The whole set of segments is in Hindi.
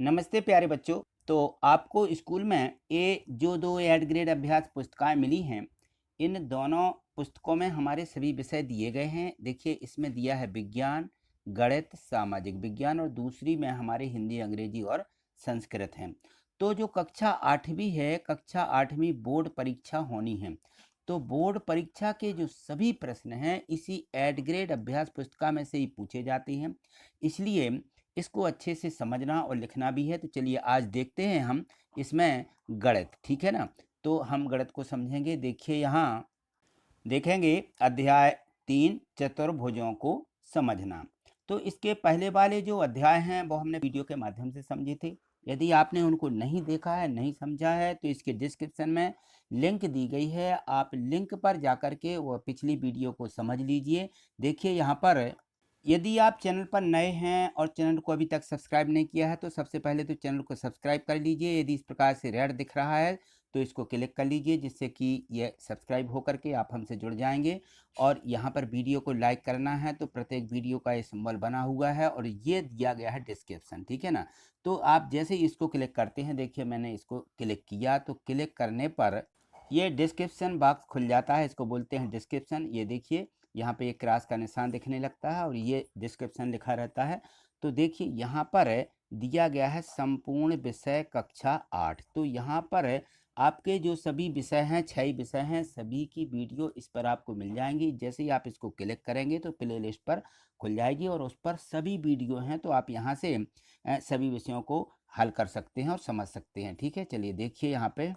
नमस्ते प्यारे बच्चों। तो आपको स्कूल में ये जो दो एड ग्रेड अभ्यास पुस्तकें मिली हैं, इन दोनों पुस्तकों में हमारे सभी विषय दिए गए हैं। देखिए, इसमें दिया है विज्ञान, गणित, सामाजिक विज्ञान और दूसरी में हमारे हिंदी, अंग्रेजी और संस्कृत हैं। तो जो कक्षा आठवीं है, कक्षा आठवीं बोर्ड परीक्षा होनी है। तो बोर्ड परीक्षा के जो सभी प्रश्न हैं इसी एड ग्रेड अभ्यास पुस्तिका में से ही पूछे जाते हैं, इसलिए इसको अच्छे से समझना और लिखना भी है। तो चलिए आज देखते हैं हम इसमें गणित, ठीक है ना। तो हम गणित को समझेंगे। देखिए यहाँ देखेंगे अध्याय 3 चतुर्भुजों को समझना। तो इसके पहले वाले जो अध्याय हैं वो हमने वीडियो के माध्यम से समझे थे। यदि आपने उनको नहीं देखा है, नहीं समझा है, तो इसके डिस्क्रिप्शन में लिंक दी गई है, आप लिंक पर जाकर के वो पिछली वीडियो को समझ लीजिए। देखिए यहाँ पर यदि आप चैनल पर नए हैं और चैनल को अभी तक सब्सक्राइब नहीं किया है तो सबसे पहले तो चैनल को सब्सक्राइब कर लीजिए। यदि इस प्रकार से रेड दिख रहा है तो इसको क्लिक कर लीजिए, जिससे कि ये सब्सक्राइब होकर के आप हमसे जुड़ जाएंगे। और यहाँ पर वीडियो को लाइक करना है तो प्रत्येक वीडियो का ये सिंबल बना हुआ है और ये दिया गया है डिस्क्रिप्शन, ठीक है ना। तो आप जैसे ही इसको क्लिक करते हैं, देखिए मैंने इसको क्लिक किया तो क्लिक करने पर ये डिस्क्रिप्शन बॉक्स खुल जाता है। इसको बोलते हैं डिस्क्रिप्शन। ये देखिए यहाँ पे एक क्रॉस का निशान दिखने लगता है और ये डिस्क्रिप्शन लिखा रहता है। तो देखिए यहाँ पर दिया गया है संपूर्ण विषय कक्षा 8। तो यहाँ पर आपके जो सभी विषय हैं, 6 विषय हैं, सभी की वीडियो इस पर आपको मिल जाएंगी। जैसे ही आप इसको क्लिक करेंगे तो प्ले लिस्ट पर खुल जाएगी और उस पर सभी वीडियो हैं। तो आप यहाँ से सभी विषयों को हल कर सकते हैं और समझ सकते हैं, ठीक है। चलिए देखिए यहाँ पे,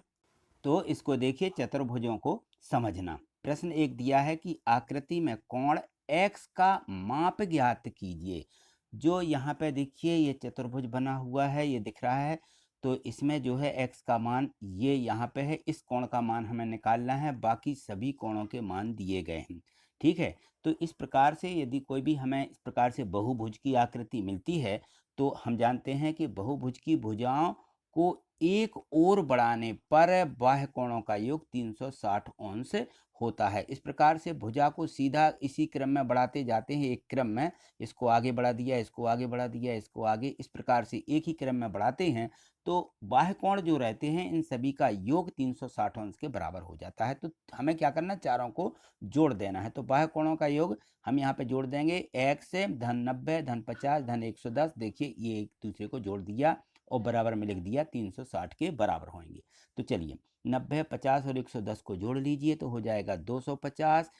तो इसको देखिए चतुर्भुजों को समझना। प्रश्न एक दिया है कि आकृति में कोण x का माप ज्ञात कीजिए। जो यहाँ पे देखिए ये चतुर्भुज बना हुआ है, ये दिख रहा है। तो इसमें जो है x का मान ये यहाँ पे है, इस कोण का मान हमें निकालना है। बाकी सभी कोणों के मान दिए गए हैं, ठीक है। तो इस प्रकार से यदि कोई भी हमें इस प्रकार से बहुभुज की आकृति मिलती है तो हम जानते हैं कि बहुभुज की भुजाओं को एक ओर बढ़ाने पर बाह्य कोणों का योग 360 अंश होता है। इस प्रकार से भुजा को सीधा इसी क्रम में बढ़ाते जाते हैं, एक क्रम में। इसको आगे बढ़ा दिया, इसको आगे बढ़ा दिया, इसको आगे, इस प्रकार से एक ही क्रम में बढ़ाते हैं तो बाह्य कोण जो रहते हैं इन सभी का योग 360 अंश के बराबर हो जाता है। तो हमें क्या करना, चारों को जोड़ देना है। तो बाह्य कोणों का योग हम यहाँ पे जोड़ देंगे। x से धन 90 धन 50 धन 110, देखिए ये एक दूसरे को जोड़ दिया और बराबर में लिख दिया, 360 के बराबर होंगे। तो चलिए 90, 50 और 110 को जोड़ लीजिए तो हो जाएगा 250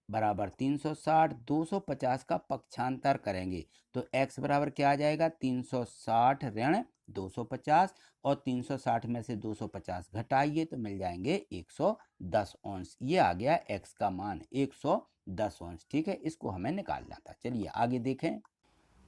बराबर 360। 250 का पक्षांतर करेंगे तो x बराबर क्या आ जाएगा, 360 ऋण 250 और 360 में से 250 घटाइए तो मिल जाएंगे 110 अंश। ये आ गया x का मान 110 अंश, ठीक है। इसको हमें निकालना था। चलिए आगे देखें।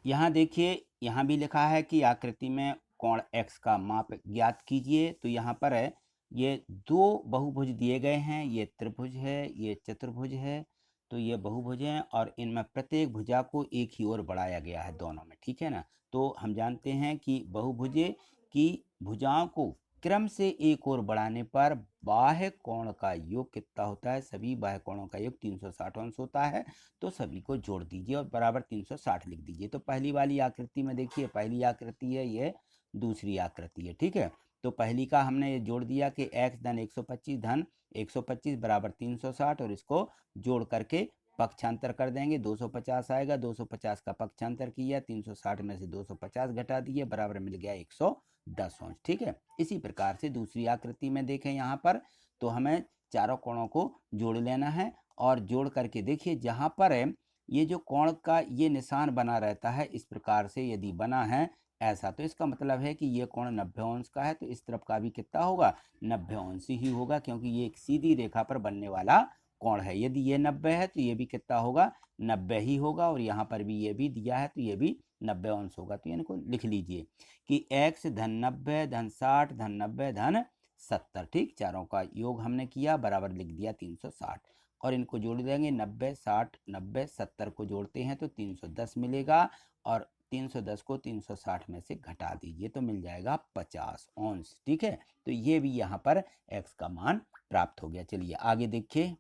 यहाँ देखिए, यहाँ भी लिखा है कि आकृति में कोण x का माप ज्ञात कीजिए। तो यहाँ पर है ये दो बहुभुज दिए गए हैं, ये त्रिभुज है, ये चतुर्भुज है। तो ये बहुभुज हैं और इनमें प्रत्येक भुजा को एक ही ओर बढ़ाया गया है दोनों में, ठीक है ना। तो हम जानते हैं कि बहुभुजे की भुजाओं को क्रम से एक ओर बढ़ाने पर बाह्य कोण का योग कितना होता है, सभी बाह्य कोणों का योग 360 अंश होता है। तो सभी को जोड़ दीजिए और बराबर 360 लिख दीजिए। तो पहली वाली आकृति में देखिए, पहली आकृति है, ये दूसरी आकृति है, ठीक है। तो पहली का हमने ये जोड़ दिया कि x धन 125 धन 125 बराबर 360 और इसको जोड़ करके पक्षांतर कर देंगे, 250 आएगा। 250 का पक्षांतर किया, 360 में से 250 घटा दिए, बराबर मिल गया 110 अंश, ठीक है। इसी प्रकार से दूसरी आकृति में देखें यहाँ पर, तो हमें चारों कोणों को जोड़ लेना है और जोड़ करके देखिए जहाँ पर ये जो कोण का ये निशान बना रहता है, इस प्रकार से यदि बना है ऐसा, तो इसका मतलब है कि ये कोण 90 अंश का है। तो इस तरफ का भी कितना होगा, 90 अंश ही होगा, क्योंकि ये एक सीधी रेखा पर बनने वाला कोण है। यदि ये 90 है तो ये भी कितना होगा, 90 ही होगा। और यहाँ पर भी ये भी दिया है तो ये भी 90 अंश होगा। तो इनको लिख लीजिए कि x धन 90 धन 60 धन 90 धन 70, ठीक। चारों का योग हमने किया, बराबर लिख दिया 360 और इनको जोड़ देंगे। 90 60 90 70 को जोड़ते हैं तो 310 मिलेगा और 310 को 360 में से घटा दीजिए तो मिल जाएगा 50 अंश, ठीक है। तो ये भी यहाँ पर x का मान प्राप्त हो गया। चलिए आगे देखिए।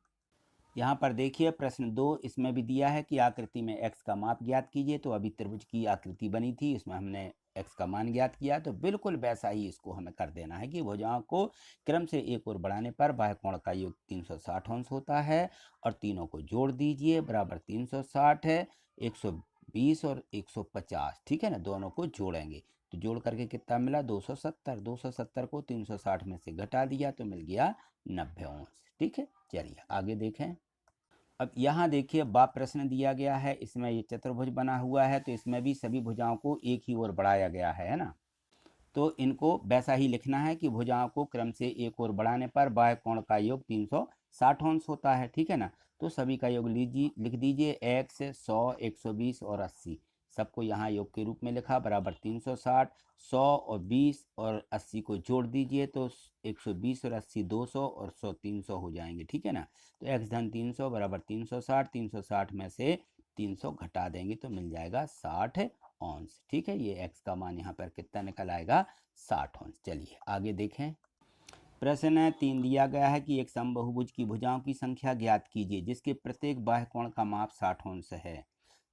यहाँ पर देखिए प्रश्न 2, इसमें भी दिया है कि आकृति में x का माप ज्ञात कीजिए। तो अभी त्रिभुज की आकृति बनी थी, इसमें हमने एक्स का मान ज्ञात किया, तो बिल्कुल वैसा ही इसको हमें कर देना है कि भुजाओं को क्रम से एक ओर बढ़ाने पर बाह्य कोण का योग 360 अंश होता है और तीनों को जोड़ दीजिए, बराबर 360 है, 120 और 150, ठीक है ना, दोनों को जोड़ेंगे तो जोड़ करके कितना मिला 270, 270 को 360 में से घटा दिया तो मिल गया 90 अंश, ठीक है। चलिए आगे देखें। अब यहाँ देखिए बाप प्रश्न दिया गया है, इसमें ये चतुर्भुज बना हुआ है तो इसमें भी सभी भुजाओं को एक ही ओर बढ़ाया गया है ना, तो इनको वैसा ही लिखना है कि भुजाओं को क्रम से एक ओर बढ़ाने पर बाह्य कोण का योग 360 अंश होता है, ठीक है ना। तो सभी का योग लीजिए, लिख दीजिए, x 100, 120 और 80 सबको यहाँ योग के रूप में लिखा, बराबर 360, 100 और 20 और 80 को जोड़ दीजिए तो 120 और 80 200 और 100 300 हो जाएंगे, ठीक है ना। तो x धन 300 बराबर 360, 360 में से 300 घटा देंगे तो मिल जाएगा 60 अंश, ठीक है। ये x का मान यहाँ पर कितना निकल आएगा 60 अंश। चलिए आगे देखें। प्रश्न 3 दिया गया है कि एक समबाहुभुज की भुजाओं की संख्या ज्ञात कीजिए जिसके प्रत्येक बाह्य कोण का माप 60 अंश है।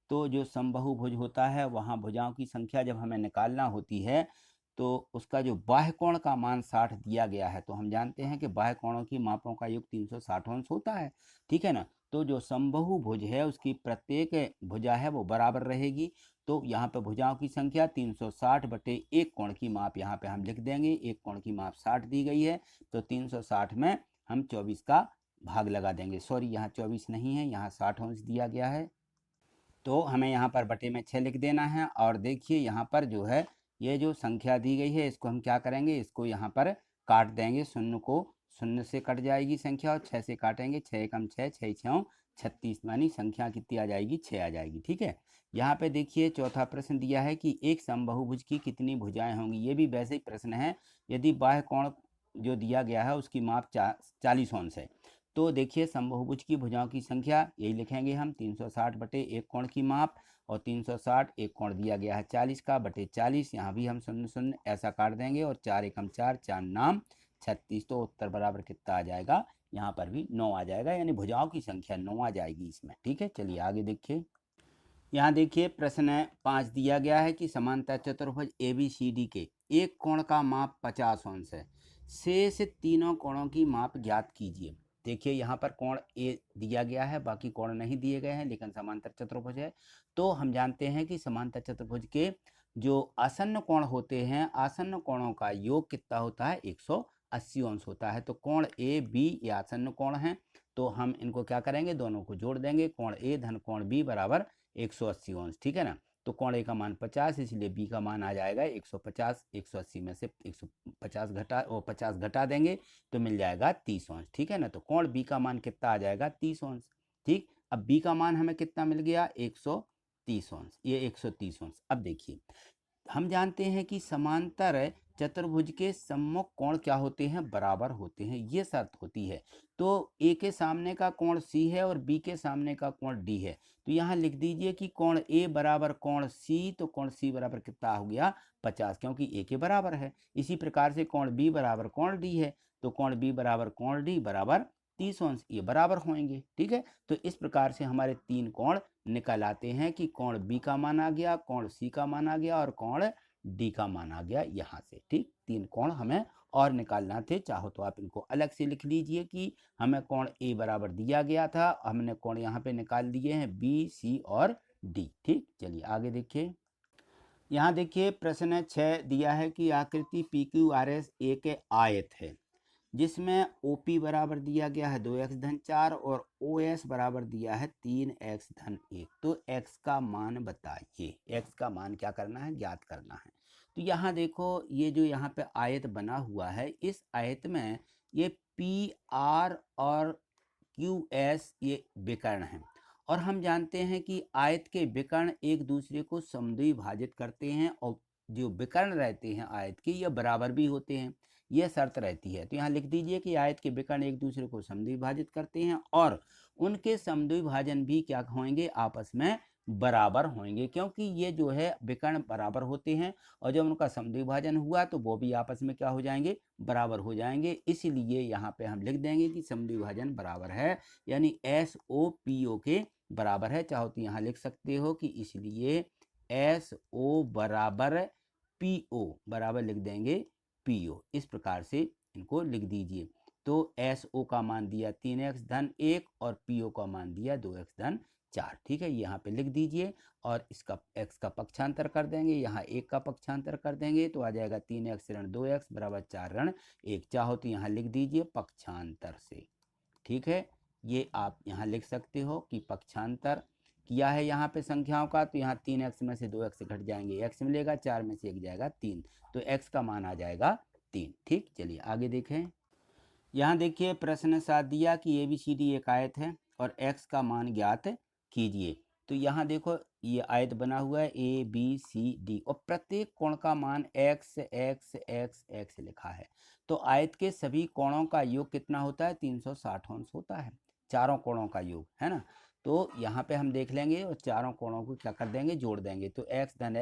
तो जो समबाहुभुज होता है वहाँ भुजाओं की संख्या जब हमें निकालना होती है तो उसका जो बाह्य कोण का मान 60 दिया गया है, तो हम जानते हैं कि बाह्य कोणों की मापों का योग 360 अंश होता है, ठीक है ना। तो जो समबाहुभुज है उसकी प्रत्येक भुजा है वो बराबर रहेगी, तो यहाँ पे भुजाओं की संख्या 360 बटे एक कोण की माप यहाँ पे हम लिख देंगे, एक कोण की माप 60 दी गई है तो 360 में हम 24 का भाग लगा देंगे, सॉरी यहाँ 24 नहीं है, यहाँ 60 अंश दिया गया है तो हमें यहाँ पर बटे में 6 लिख देना है। और देखिए यहाँ पर जो है ये जो संख्या दी गई है इसको हम क्या करेंगे, इसको यहाँ पर काट देंगे, शून्य को शून्य से कट जाएगी संख्या और 6 से काटेंगे, 6 एकम 6, 6 6 36, मानी संख्या कितनी आ जाएगी 6 आ जाएगी, ठीक है। यहाँ पे देखिए चौथा प्रश्न दिया है कि एक समबाहुभुज की कितनी भुजाएं होंगी, ये भी वैसे ही प्रश्न है। यदि बाह्य कोण जो दिया गया है उसकी माप 40 अंश है तो देखिए समबाहुभुज की भुजाओं की संख्या यही लिखेंगे हम, 360 बटे एक कोण की माप और 360 एक कोण दिया गया है 40 का बटे 40, यहाँ भी हम शून्य शून्य ऐसा काट देंगे और 4 एकम 4, 4 नाम 36, तो उत्तर बराबर कितना आ जाएगा, यहाँ पर भी 9 आ जाएगा, यानी भुजाओं की संख्या 9 आ जाएगी इसमें, ठीक है। चलिए आगे देखिए। यहाँ देखिए प्रश्न 5 दिया गया है कि समांतर चतुर्भुज ABCD के एक कोण का माप 50 अंश है, शेष तीनों कोणों की माप ज्ञात कीजिए। देखिए यहाँ पर कोण ए दिया गया है, बाकी कोण नहीं दिए गए हैं, लेकिन समांतर चतुर्भुज है तो हम जानते हैं कि समांतर चतुर्भुज के जो आसन्न कोण होते हैं, आसन्न कोणों का योग कितना होता है 180 अंश होता है। तो कोण ए बी ये आसन्न कोण है तो हम इनको क्या करेंगे, दोनों को जोड़ देंगे, कोण ए धन कोण बी बराबर 180 अंश, ठीक है ना। तो कोण ए का मान 50 इसलिए बी का मान आ जाएगा 150, 180 में से 150 घटा और 50 घटा देंगे तो मिल जाएगा 30 अंश, ठीक है ना। तो कोण बी का मान कितना आ जाएगा 30 अंश, ठीक। अब बी का मान हमें कितना मिल गया 130 अंश, ये 130 अंश। अब देखिए हम जानते हैं कि समांतर चतुर्भुज के सम्मुख कोण क्या होते हैं, बराबर होते हैं, ये शर्त होती है। तो ए के सामने का कोण सी है और बी के सामने का कोण डी है, तो यहाँ लिख दीजिए कि कोण ए बराबर कोण सी, तो कोण सी बराबर कितना हो गया 50, क्योंकि ए के बराबर है। इसी प्रकार से कोण बी बराबर कोण डी है तो कोण बी बराबर कोण डी बराबर 30 अंश, ये बराबर होंगे, ठीक है। तो इस प्रकार से हमारे तीन कोण निकल आते हैं कि कोण बी का मान आ गया, कोण सी का मान आ गया और कोण डी का मान आ गया यहाँ से, ठीक। तीन कोण हमें और निकालना थे, चाहो तो आप इनको अलग से लिख लीजिए कि हमें कोण ए बराबर दिया गया था, हमने कोण यहाँ पे निकाल दिए हैं बी सी और डी, ठीक। चलिए आगे देखिए। यहाँ देखिए प्रश्न 6 दिया है कि आकृति PQRS एक आयत है जिसमें OP बराबर दिया गया है 2x धन 4 और OS बराबर दिया है 3x धन 1। तो x का मान बताइए, x का मान क्या करना है, ज्ञात करना है। तो यहाँ देखो ये जो यहाँ पे आयत बना हुआ है, इस आयत में ये PR और QS ये विकर्ण हैं और हम जानते हैं कि आयत के विकर्ण एक दूसरे को समद्विभाजित करते हैं और जो विकर्ण रहते हैं आयत के ये बराबर भी होते हैं, यह शर्त रहती है। तो यहाँ लिख दीजिए कि आयत के विकर्ण एक दूसरे को समद्विभाजित करते हैं और उनके समद्विभाजन भी क्या होंगे, आपस में बराबर होंगे, क्योंकि ये जो है विकर्ण बराबर होते हैं और जब उनका समद्विभाजन हुआ तो वो भी आपस में क्या हो जाएंगे, बराबर हो जाएंगे। इसलिए यहाँ पे हम लिख देंगे कि समद्विभाजन बराबर है, यानी SOPO के बराबर है। चाहो तो यहाँ लिख सकते हो कि इसलिए SO बराबर PO बराबर लिख देंगे PO। इस प्रकार से इनको लिख दीजिए। तो SO का मान दिया 3x धन 1 और PO का मान दिया 2x धन 4। ठीक है, यहाँ पे लिख दीजिए और इसका x का पक्षांतर कर देंगे, यहाँ 1 का पक्षांतर कर देंगे तो आ जाएगा 3x ऋण 2x बराबर 4 ऋण 1। चाहो तो यहाँ लिख दीजिए पक्षांतर से। ठीक है, ये आप यहाँ लिख सकते हो कि पक्षांतर किया है यहाँ पे संख्याओं का, तो यहाँ 3x में से 2x घट जाएंगे, x मिलेगा, 4 में से 1 जाएगा 3, तो x का मान आ जाएगा 3। ठीक, चलिए आगे देखें। यहाँ देखिए प्रश्न 7 दिया कि ABCD एक आयत है और x का मान ज्ञात कीजिए। तो यहाँ देखो ये आयत बना हुआ है ABCD और प्रत्येक कोण का मान x x x x लिखा है। तो आयत के सभी कोणों का योग कितना होता है? 360 अंश होता है, चारों कोणों का योग, है ना। तो यहाँ पे हम देख लेंगे और चारों कोणों को क्या कर देंगे, जोड़ देंगे। तो x धन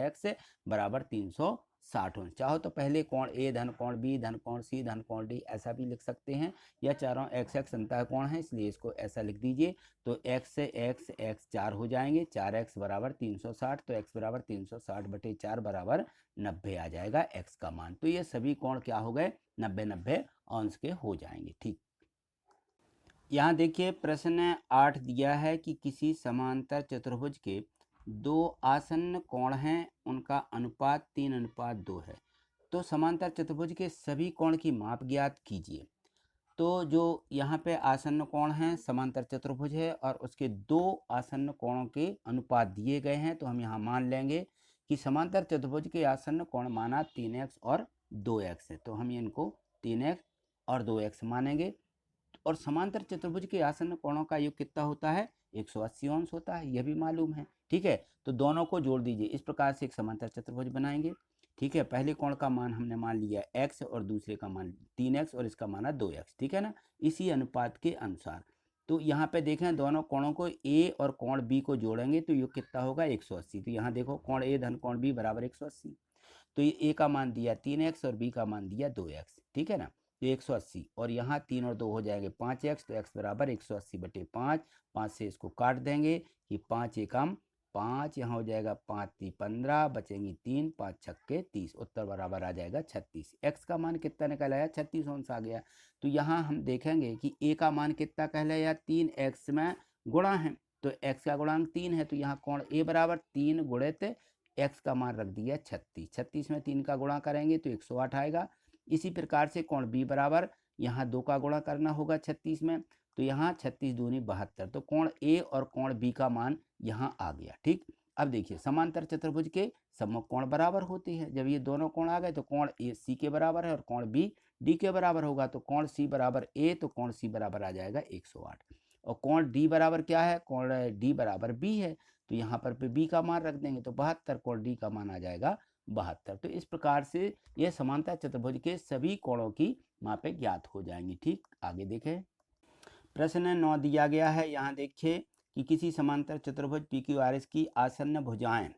x बराबर 360 अंश। चाहो तो पहले कोण A धन कोण B धन कोण C धन कोण D ऐसा भी लिख सकते हैं, या चारों x x अंतः कोण है इसलिए इसको ऐसा लिख दीजिए। तो x से x x 4 हो जाएंगे, 4x बराबर 360, तो x बराबर 360 बटे 4 बराबर 90 आ जाएगा x का मान। तो ये सभी कोण क्या हो गए, 90-90 अंश के हो जाएंगे। ठीक, यहाँ देखिए प्रश्न 8 दिया है कि किसी समांतर चतुर्भुज के दो आसन्न कोण हैं, उनका अनुपात 3:2 है। तो समांतर चतुर्भुज के सभी कोण की माप ज्ञात कीजिए। तो जो यहाँ पे आसन्न कोण हैं, समांतर चतुर्भुज है और उसके दो आसन्न कोणों के अनुपात दिए गए हैं, तो हम यहाँ मान लेंगे कि समांतर चतुर्भुज के आसन्न कोण माना 3x और 2x है। तो हम इनको 3x और 2x मानेंगे। और समांतर चतुर्भुज के आसन्न कोणों का योग कितना होता है, 180 अंश होता है, यह भी मालूम है। ठीक है, तो दोनों को जोड़ दीजिए, इस प्रकार से एक समांतर चतुर्भुज बनाएंगे। ठीक है, पहले कोण का मान हमने मान लिया x और दूसरे का मान 3x और इसका माना 2x। ठीक है ना, इसी अनुपात के अनुसार। तो यहाँ पे देखें दोनों कोणों को A और कोण B को जोड़ेंगे तो योग कितना होगा, 180। तो यहाँ देखो कोण A धन कोण B बराबर 180। तो ये A का मान दिया 3x और B का मान दिया 2x। ठीक है ना, तो 180 और यहाँ 3 और 2 हो जाएंगे 5x, तो x बराबर 180 बटे 5। 5 से इसको काट देंगे कि 5 एकम 5, यहाँ हो जाएगा 5 × 15, बचेंगी 3, 5 छक्के 30, उत्तर बराबर आ जाएगा 36। x का मान कितना निकल आया, 36 अंश आ गया। तो यहाँ हम देखेंगे कि a का मान कितना कहलाया, 3x में गुणा है, तो x का गुणांक 3 है, तो यहाँ कोण a बराबर 3 गुणित x का मान रख दिया 36। 36 में 3 का गुणा करेंगे तो 108 आएगा। इसी प्रकार से कोण B बराबर यहाँ 2 का गुणा करना होगा 36 में, तो यहाँ 36 दूनी 72। तो कोण A और कोण B का मान यहाँ आ गया। ठीक, अब देखिए समांतर चतुर्भुज के सम्मुख कोण बराबर होते हैं। जब ये दोनों कोण आ गए तो कोण A C के बराबर है और कोण B D के बराबर होगा। तो कोण C बराबर A, तो कोण C बराबर आ जाएगा 108। और कोण D बराबर क्या है, कोण D बराबर B है, तो यहाँ पर B का मान रख देंगे तो 72, कोण D का मान आ जाएगा 72। तो इस प्रकार से यह समांतर चतुर्भुज के सभी कोणों की मापें ज्ञात हो जाएंगी। ठीक, आगे देखें। प्रश्न 9 दिया गया है, यहाँ देखिए कि किसी समांतर चतुर्भुज PQRS की आसन्न भुजाएं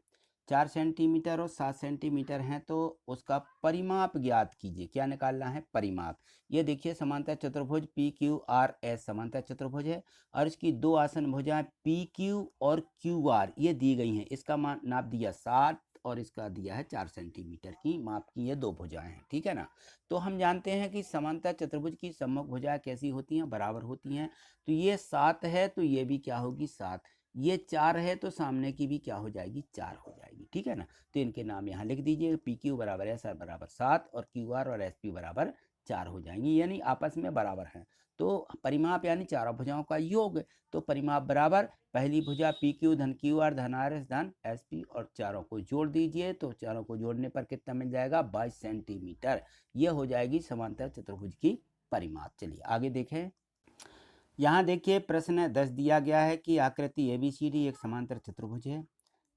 4 सेंटीमीटर और 7 सेंटीमीटर हैं, तो उसका परिमाप ज्ञात कीजिए। क्या निकालना है, परिमाप। ये देखिए समांतर चतुर्भुज PQRS समांतर चतुर्भुज है और इसकी दो आसन्न भुजाएं PQ और QR ये दी गई हैं। इसका नाप दिया 7 और इसका दिया है 4 सेंटीमीटर की माप की ये दो भुजाएं हैं। ठीक है ना, तो हम जानते हैं कि समांतर चतुर्भुज की सम्मुख भुजाएं कैसी होती हैं, बराबर होती हैं। तो ये 7 है तो ये भी क्या होगी 7, ये 4 है तो सामने की भी क्या हो जाएगी, 4 हो जाएगी। ठीक है ना, तो इनके नाम यहाँ लिख दीजिए, PQ बराबर SR बराबर 7 और QR और SP बराबर 4 हो जाएंगी, यानी आपस में बराबर हैं। तो परिमाप यानी चारों भुजाओं का योग। तो परिमाप बराबर पहली भुजा PQ धन QR धन RS धन SP और चारों को जोड़ दीजिए। तो चारों को जोड़ने पर कितना मिल जाएगा, 22 सेंटीमीटर। यह हो जाएगी समांतर चतुर्भुज की परिमाप। चलिए आगे देखें। यहाँ देखिए प्रश्न 10 दिया गया है कि आकृति ABCD एक समांतर चतुर्भुज है,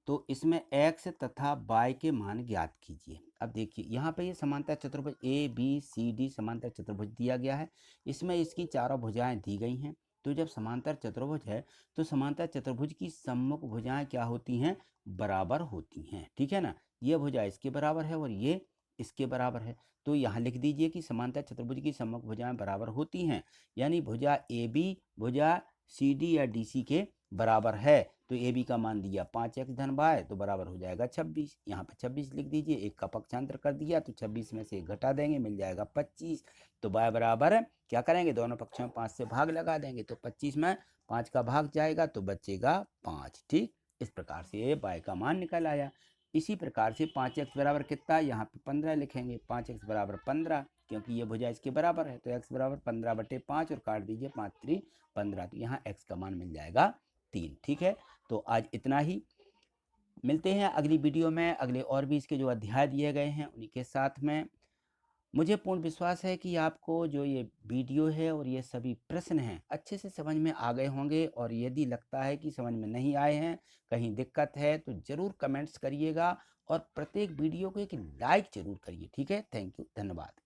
तो इसमें x तथा y के मान ज्ञात कीजिए। अब देखिए यहाँ पे ये समांतर चतुर्भुज ABCD समांतर चतुर्भुज दिया गया है, इसमें इसकी चारों भुजाएं दी गई हैं। तो जब समांतर चतुर्भुज है तो समांतर चतुर्भुज की सम्मुख भुजाएं क्या होती हैं, बराबर होती हैं। ठीक है ना, ये भुजा इसके बराबर है और ये इसके बराबर है। तो यहाँ लिख दीजिए कि समांतर चतुर्भुज की सम्मुख भुजाएं बराबर होती हैं, यानी भुजा AB भुजा CD या DC के बराबर है। तो ए बी का मान दिया 5x धन y तो बराबर हो जाएगा 26। यहाँ पे 26 लिख दीजिए, एक का पक्षांतर कर दिया तो 26 में से एक घटा देंगे, मिल जाएगा 25। तो y बराबर क्या करेंगे, दोनों पक्षों में 5 से भाग लगा देंगे तो 25 में 5 का भाग जाएगा तो बचेगा 5। ठीक, इस प्रकार से ये y का मान निकल आया। इसी प्रकार से 5x बराबर कितना, यहाँ पे 15 लिखेंगे, 5x बराबर 15 क्योंकि ये भुजा इसके बराबर है तो x बराबर 15/5 और काट दीजिए 5 3 15, तो यहाँ x का मान मिल जाएगा 3। ठीक है, तो आज इतना ही, मिलते हैं अगली वीडियो में अगले और भी इसके जो अध्याय दिए गए हैं उन्हीं के साथ में। मुझे पूर्ण विश्वास है कि आपको जो ये वीडियो है और ये सभी प्रश्न हैं अच्छे से समझ में आ गए होंगे, और यदि लगता है कि समझ में नहीं आए हैं, कहीं दिक्कत है, तो ज़रूर कमेंट्स करिएगा और प्रत्येक वीडियो को एक लाइक ज़रूर करिए। ठीक है, थैंक यू, धन्यवाद।